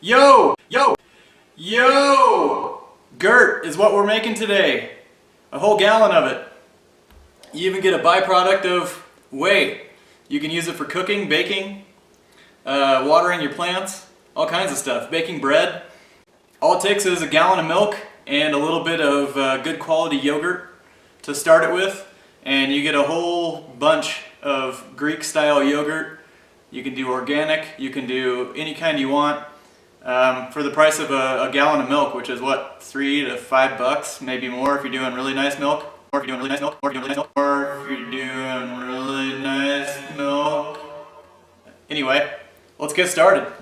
Yo! Yo! Yo! Gurt is what we're making today. A whole gallon of it. You even get a byproduct of whey. You can use it for cooking, baking, watering your plants, all kinds of stuff. Baking bread. All it takes is a gallon of milk and a little bit of good quality yogurt to start it with, and you get a whole bunch of Greek style yogurt. You can do organic, you can do any kind you want. For the price of a gallon of milk, which is what, $3 to $5, maybe more if you're doing really nice milk, or if you're doing really nice milk, or if you're doing really nice milk, or if you're doing really nice milk. Anyway, let's get started.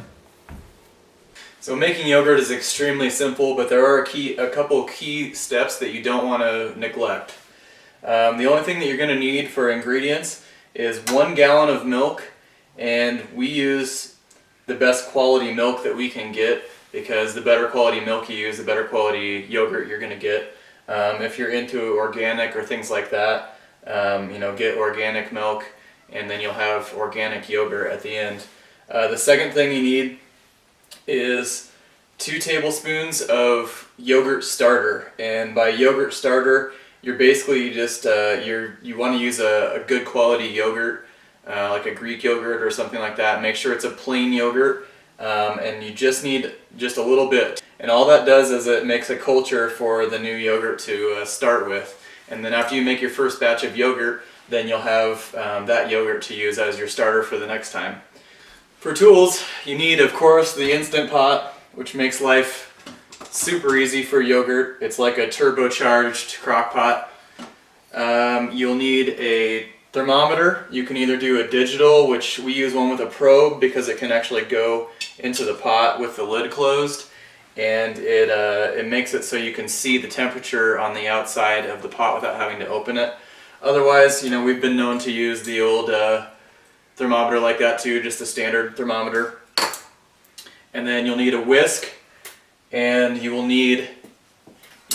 So making yogurt is extremely simple, but there are a couple key steps that you don't want to neglect. The only thing that you're going to need for ingredients is 1 gallon of milk, and we use the best quality milk that we can get, because the better quality milk you use, the better quality yogurt you're going to get. If you're into organic or things like that, get organic milk, and then you'll have organic yogurt at the end. The second thing you need is 2 tablespoons of yogurt starter, and by yogurt starter, you're basically just you want to use a good quality yogurt, like a Greek yogurt or something like that. Make sure it's a plain yogurt, and you just need just a little bit. And all that does is it makes a culture for the new yogurt to start with. And then after you make your first batch of yogurt, then you'll have that yogurt to use as your starter for the next time. For tools, you need, of course, the Instant Pot, which makes life super easy for yogurt. It's like a turbocharged crock pot. You'll need a thermometer. You can either do a digital, which we use one with a probe because it can actually go into the pot with the lid closed, and it makes it so you can see the temperature on the outside of the pot without having to open it. Otherwise, we've been known to use the old thermometer like that too, just a standard thermometer. And then you'll need a whisk, and you will need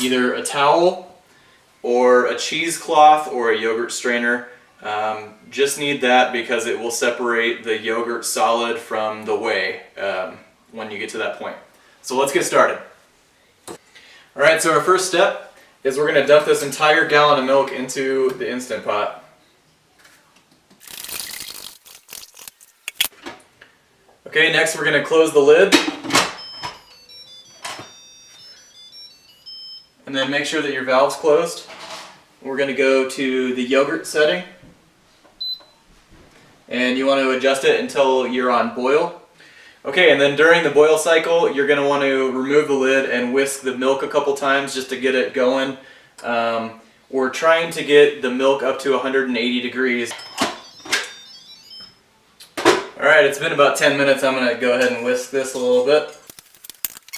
either a towel or a cheesecloth or a yogurt strainer. Just need that because it will separate the yogurt solid from the whey when you get to that point. So let's get started. Alright, so our first step is we're going to dump this entire gallon of milk into the Instant Pot. Okay, next we're going to close the lid. And then make sure that your valve's closed. We're going to go to the yogurt setting. And you want to adjust it until you're on boil. Okay, and then during the boil cycle, you're going to want to remove the lid and whisk the milk a couple times just to get it going. We're trying to get the milk up to 180 degrees. Alright, it's been about 10 minutes. I'm going to go ahead and whisk this a little bit.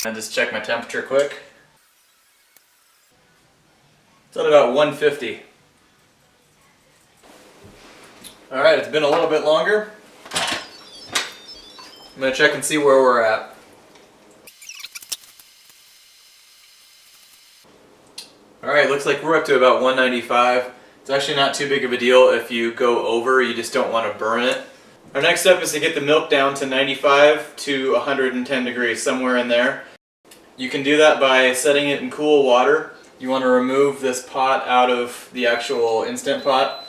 And just check my temperature quick. It's at about 150. Alright, it's been a little bit longer. I'm going to check and see where we're at. Alright, looks like we're up to about 195. It's actually not too big of a deal if you go over, you just don't want to burn it. Our next step is to get the milk down to 95 to 110 degrees, somewhere in there. You can do that by setting it in cool water. You want to remove this pot out of the actual Instant Pot.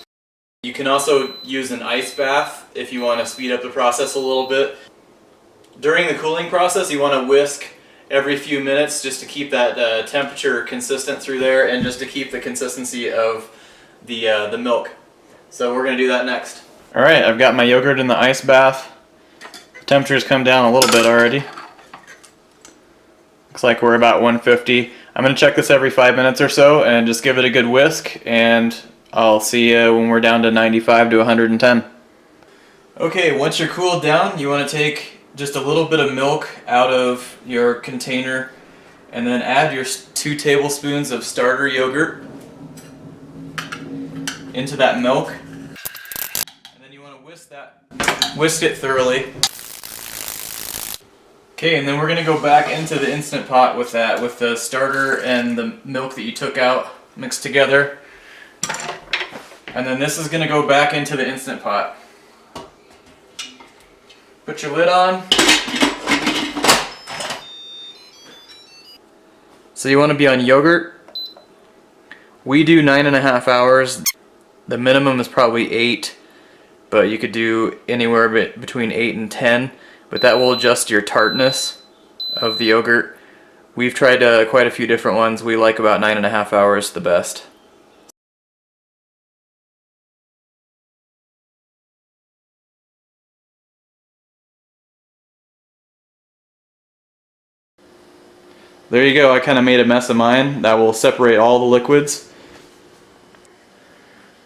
You can also use an ice bath if you want to speed up the process a little bit. During the cooling process, you want to whisk every few minutes just to keep that temperature consistent through there, and just to keep the consistency of the milk. So we're going to do that next. Alright, I've got my yogurt in the ice bath. The temperature's come down a little bit already. Looks like we're about 150. I'm going to check this every 5 minutes or so and just give it a good whisk, and I'll see you when we're down to 95 to 110. Okay, once you're cooled down, you want to take just a little bit of milk out of your container, and then add your 2 tablespoons of starter yogurt into that milk. And then you want to whisk it thoroughly. Okay, and then we're going to go back into the Instant Pot with the starter and the milk that you took out mixed together. And then this is going to go back into the Instant Pot. Put your lid on. So you want to be on yogurt. We do 9.5 hours. The minimum is probably 8, but you could do anywhere between 8 and 10, but that will adjust your tartness of the yogurt. We've tried quite a few different ones. We like about 9.5 hours the best. There you go, I kind of made a mess of mine. That will separate all the liquids.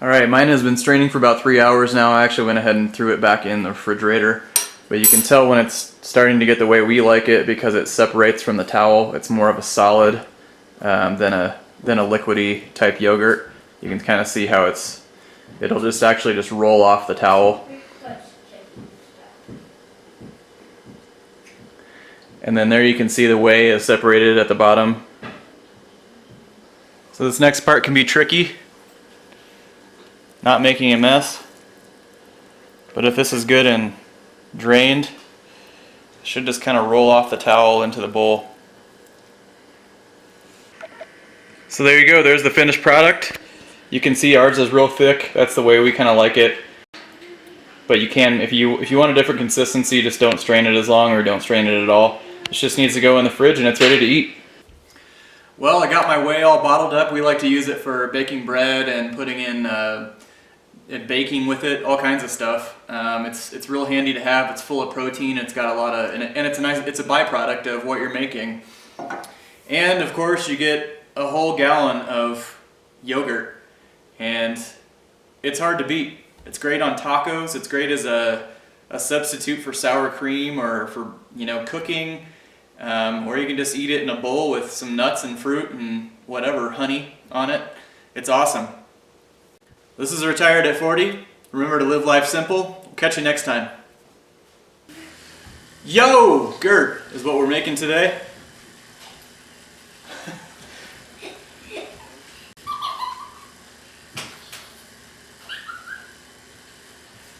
Alright, mine has been straining for about 3 hours now. I actually went ahead and threw it back in the refrigerator. But you can tell when it's starting to get the way we like it because it separates from the towel. It's more of a solid than a liquidy type yogurt. You can kind of see how it'll just actually just roll off the towel. And then there you can see the whey is separated at the bottom. So this next part can be tricky, not making a mess. But if this is good and drained, it should just kind of roll off the towel into the bowl. So there you go, there's the finished product. You can see ours is real thick. That's the way we kind of like it. But you can, if you want a different consistency, just don't strain it as long or don't strain it at all. It just needs to go in the fridge and it's ready to eat. Well, I got my whey all bottled up. We like to use it for baking bread and putting in and baking with it, all kinds of stuff. It's real handy to have. It's full of protein. It's got a lot of, and it's a byproduct of what you're making. And of course, you get a whole gallon of yogurt, and it's hard to beat. It's great on tacos. It's great as a substitute for sour cream or for cooking. Or you can just eat it in a bowl with some nuts and fruit and whatever, honey on it. It's awesome. This is Retired at 40. Remember to live life simple. We'll catch you next time. Yo! Gert is what we're making today.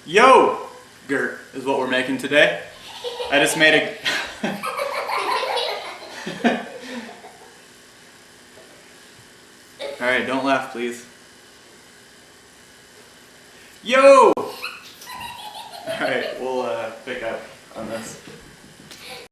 Yo! Gert is what we're making today. I just made a... Alright, don't laugh, please. Yo! Alright, we'll pick up.